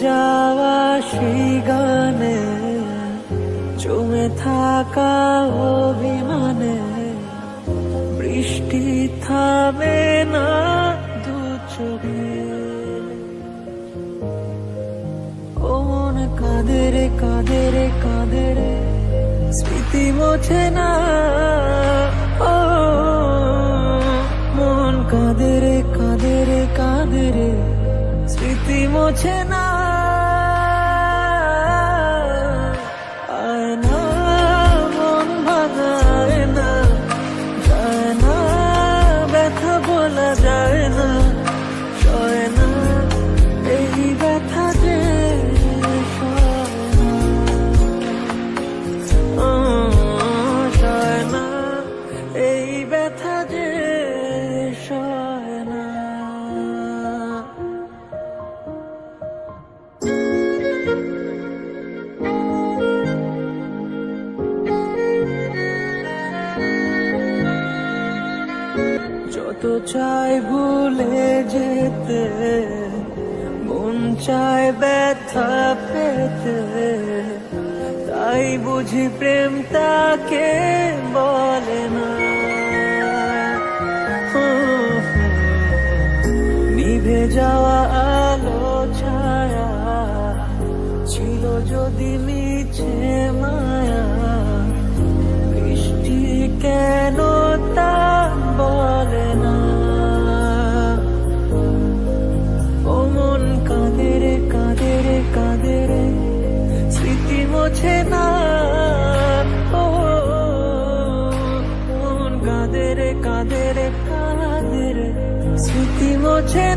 যাওয়া সেই গানে জমে থাকা অভিমানে বৃষ্টি থামে না দু চোখে। ও মন কাঁদে রে কাঁদে রে কাঁদে রে, স্মৃতি মোছে না। ও মন কাঁদে রে কাঁদে রে কাঁদে রে, স্মৃতি মোছে না। আয় না মন ভাঙায় না, যায় না ব্যথা বলা যায় না, সয় না এই ব্যথা যে সয় না, এই ব্যথা যে সয় না। যত চাই ভুলে যেতে, মন চায় ব্যথা পেতে, তাই বুঝি প্রেম তাকে বলে না। নিভে যাওয়া আলো ছায়া ছিল যদি মিছে মায়া, বৃষ্টি কেন তা বলে না। ও মন কাঁদে রে কাঁদে রে কাঁদে রে, স্মৃতি মোছে না। ও মন কাঁদে রে কাঁদে রে কাঁদে রে, স্মৃতি মোছে